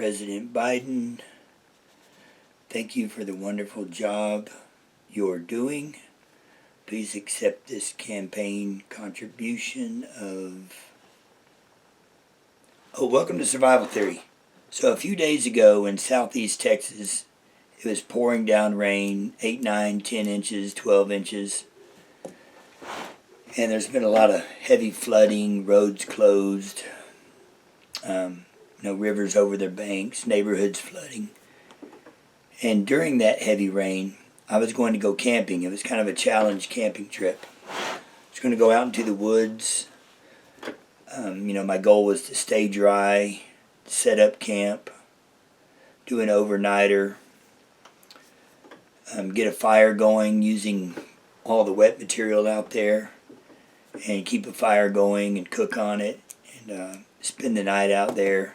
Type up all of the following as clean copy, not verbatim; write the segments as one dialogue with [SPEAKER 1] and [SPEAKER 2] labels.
[SPEAKER 1] President Biden, thank you for the wonderful job you're doing. Please accept this campaign contribution of... Oh, welcome to Survival Theory. So a few days ago in southeast Texas, it was pouring down rain, 8, 9, 10 inches, 12 inches. And there's been a lot of heavy flooding, roads closed, rivers over their banks, neighborhoods flooding. And during that heavy rain, I was going to go camping. It was kind of a challenge camping trip. I was going to go out into the woods. My goal was to stay dry, set up camp, do an overnighter, get a fire going using all the wet material out there, and keep a fire going and cook on it, and spend the night out there,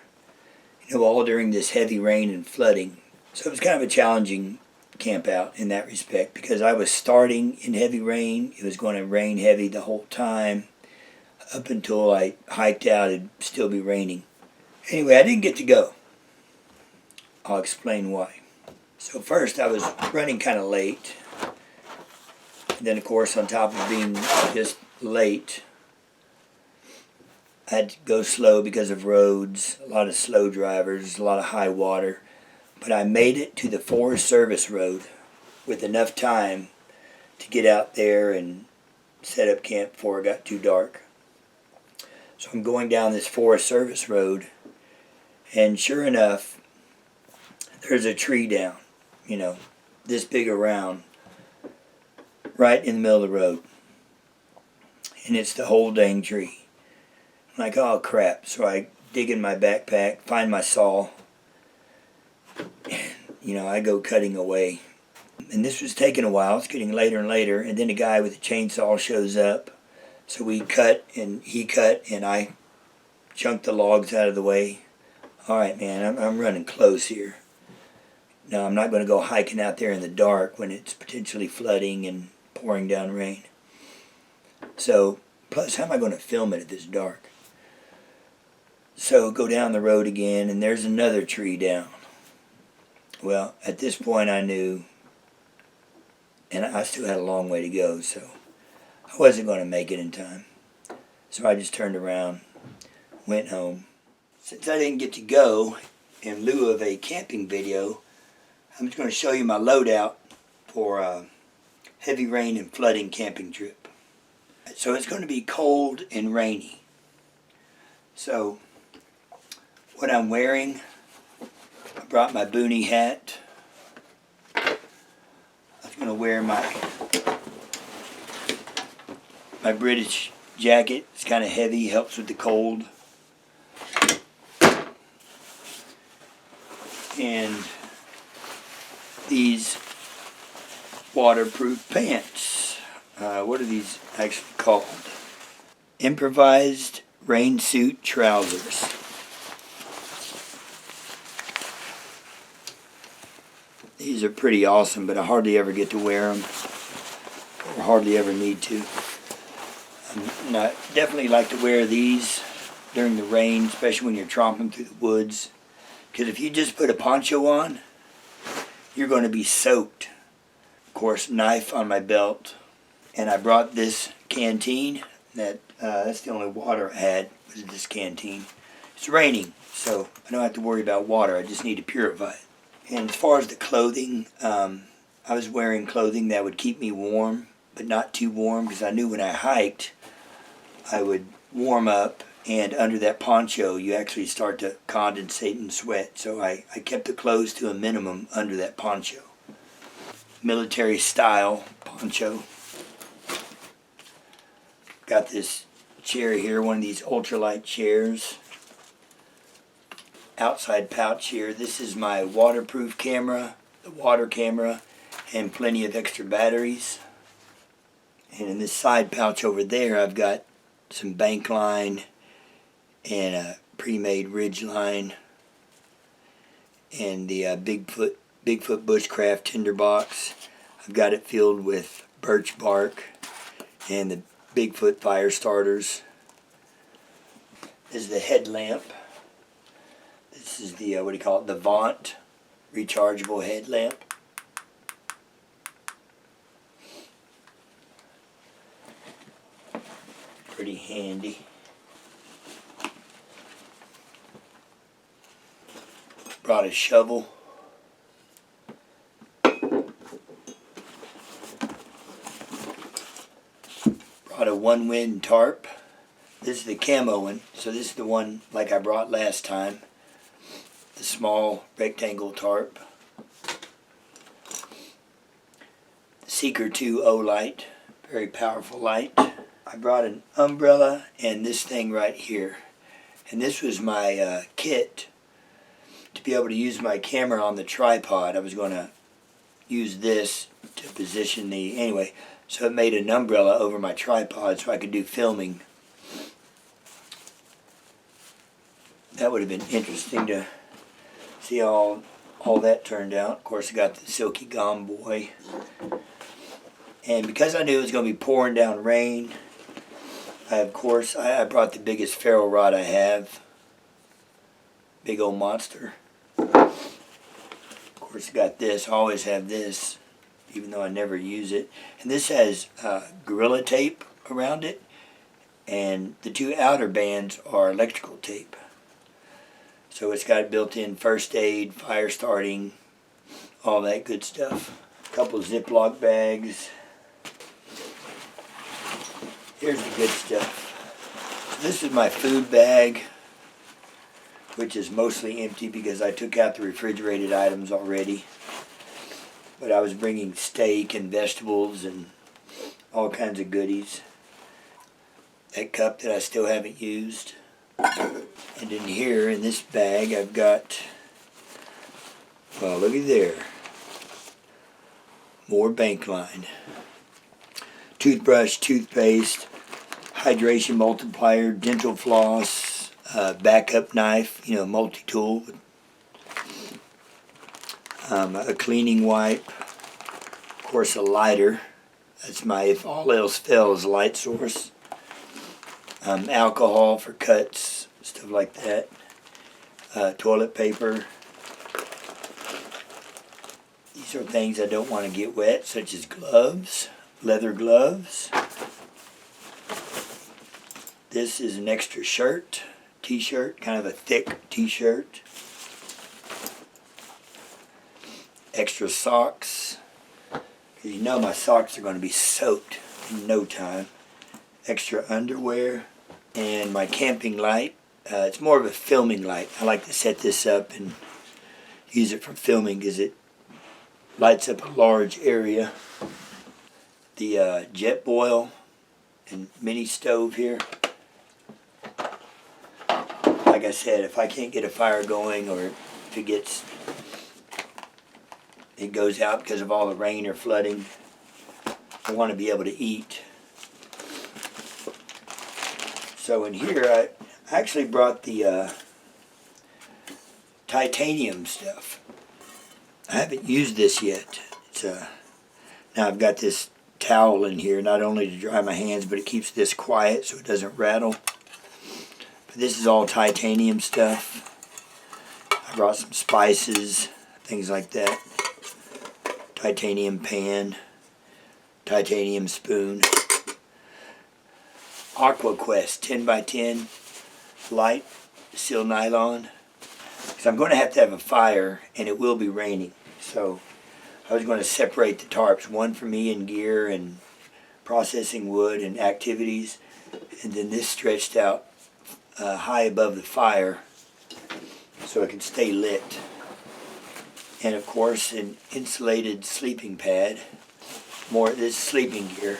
[SPEAKER 1] all during this heavy rain and flooding. So it was kind of a challenging camp out in that respect, because I was starting in heavy rain. It was going to rain heavy the whole time. Up until I hiked out, it'd still be raining. Anyway, I didn't get to go. I'll explain why. So first, I was running kind of late. And then, of course, on top of being just late, I had to go slow because of roads, a lot of slow drivers, a lot of high water. But I made it to the Forest Service Road with enough time to get out there and set up camp before it got too dark. So I'm going down this Forest Service Road, and sure enough, there's a tree down, this big around, right in the middle of the road. And it's the whole dang tree. I'm like, oh crap. So I dig in my backpack, find my saw, and, I go cutting away. And this was taking a while. It's getting later and later. And then a guy with a chainsaw shows up. So we cut, and he cut, and I chunked the logs out of the way. All right, man, I'm running close here. Now, I'm not going to go hiking out there in the dark when it's potentially flooding and pouring down rain. So, plus, how am I going to film it if it's dark? So, go down the road again, and there's another tree down. Well, at this point, I knew, and I still had a long way to go, so I wasn't going to make it in time. So I just turned around, went home. Since I didn't get to go, in lieu of a camping video, I'm just going to show you my loadout for a heavy rain and flooding camping trip. So it's going to be cold and rainy. So what I'm wearing, I brought my boonie hat. I was going to wear my British jacket. It's kind of heavy, helps with the cold. And these waterproof pants. What are these actually called? Improvised rain suit trousers. These are pretty awesome, but I hardly ever get to wear them, or hardly ever need to. And I definitely like to wear these during the rain, especially when you're tromping through the woods. Because if you just put a poncho on, you're going to be soaked. Of course, knife on my belt. And I brought this canteen. That's the only water I had, was this canteen. It's raining, so I don't have to worry about water. I just need to purify it. And as far as the clothing, I was wearing clothing that would keep me warm, but not too warm, because I knew when I hiked, I would warm up, and under that poncho, you actually start to condensate and sweat. So I kept the clothes to a minimum under that poncho. Military style poncho. Got this chair here, one of these ultralight chairs. Outside pouch here. This is my waterproof camera, the water camera, and plenty of extra batteries. And in this side pouch over there, I've got some bank line and a pre-made ridge line, and the Bigfoot Bushcraft tinderbox. I've got it filled with birch bark and the Bigfoot fire starters. This is the headlamp. This This is the, what do you call it, the Vaunt rechargeable headlamp. Pretty handy. Brought a shovel. Brought a one-wind tarp. This is the camo one, so this is the one like I brought last time. The small rectangle tarp. The Seeker 2 O light, very powerful light. I brought an umbrella and this thing right here. And this was my kit to be able to use my camera on the tripod. I was going to use this to position the, anyway, so it made an umbrella over my tripod so I could do filming. That would have been interesting to see how all that turned out. Of course, I got the Silky Gum Boy. And because I knew it was going to be pouring down rain, I brought the biggest ferro rod I have. Big old monster. Of course, I got this. I always have this, even though I never use it. And this has Gorilla Tape around it. And the two outer bands are electrical tape. So it's got built-in first aid, fire starting, all that good stuff. A couple Ziploc bags. Here's the good stuff. So this is my food bag, which is mostly empty because I took out the refrigerated items already. But I was bringing steak and vegetables and all kinds of goodies. That cup that I still haven't used. And in here, in this bag, I've got, well, looky there, more bank line. Toothbrush, toothpaste, hydration multiplier, dental floss, backup knife, you know, multi-tool. A cleaning wipe, of course a lighter. That's my, if all else fails, light source. Alcohol for cuts, stuff like that. Toilet paper. These are things I don't want to get wet, such as gloves, leather gloves. This is an extra shirt, t-shirt, kind of a thick t-shirt. Extra socks. You know my socks are going to be soaked in no time. Extra underwear. And my camping light. It's more of a filming light. I like to set this up and use it for filming because it lights up a large area. The jet boil and mini stove here. Like I said, if I can't get a fire going or if it goes out because of all the rain or flooding, I want to be able to eat. So in here, I actually brought the titanium stuff. I haven't used this yet. Now I've got this towel in here, not only to dry my hands, but it keeps this quiet so it doesn't rattle. But this is all titanium stuff. I brought some spices, things like that. Titanium pan, titanium spoon. AquaQuest 10x10 light seal nylon. Because I'm going to have a fire and it will be raining. So I was going to separate the tarps, one for me and gear and processing wood and activities, and then this stretched out high above the fire so it can stay lit. And of course an insulated sleeping pad. More this sleeping gear.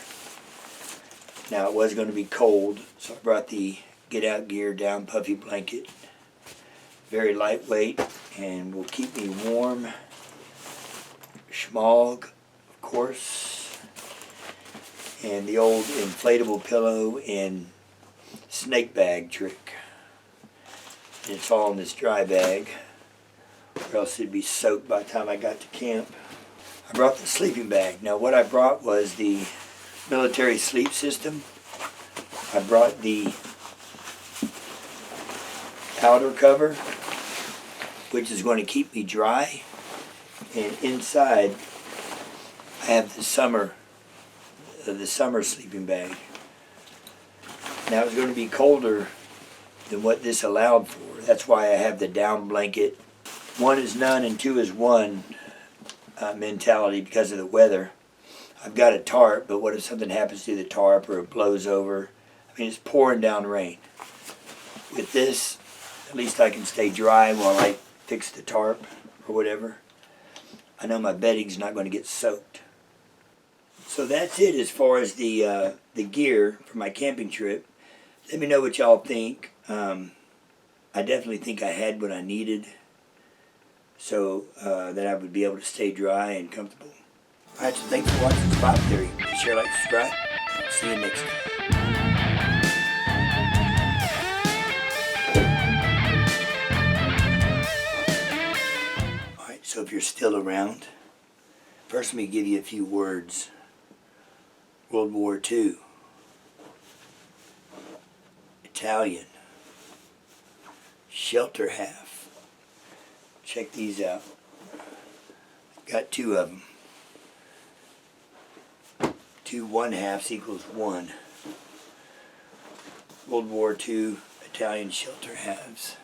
[SPEAKER 1] Now it was going to be cold, so I brought the get out gear down puffy blanket. Very lightweight and will keep me warm. Schmog, of course. And the old inflatable pillow and snake bag trick. And it's all in this dry bag, or else it'd be soaked by the time I got to camp. I brought the sleeping bag. Now what I brought was the military sleep system. I brought the outer cover which is going to keep me dry. And inside, I have the summer sleeping bag. Now it's going to be colder than what this allowed for. That's why I have the down blanket. 1 is none and 2 is 1 mentality because of the weather. I've got a tarp, but what if something happens to the tarp or it blows over? I mean, it's pouring down rain. With this, at least I can stay dry while I fix the tarp or whatever. I know my bedding's not going to get soaked. So that's it as far as the gear for my camping trip. Let me know what y'all think. I definitely think I had what I needed so that I would be able to stay dry and comfortable. Alright, so thanks for watching Spot Theory. Be sure to like, subscribe. See you next time. Alright, so if you're still around, first let me give you a few words. World War II. Italian. Shelter half. Check these out. Got 2 of them. 2 1/2 equals 1. World War II Italian shelter halves.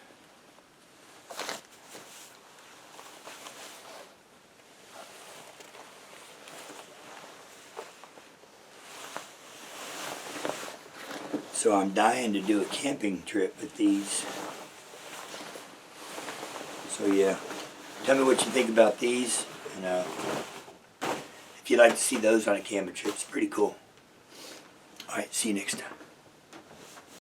[SPEAKER 1] So I'm dying to do a camping trip with these. So yeah, tell me what you think about these, and if you'd like to see those on a camping trip, it's pretty cool. Alright, see you next time.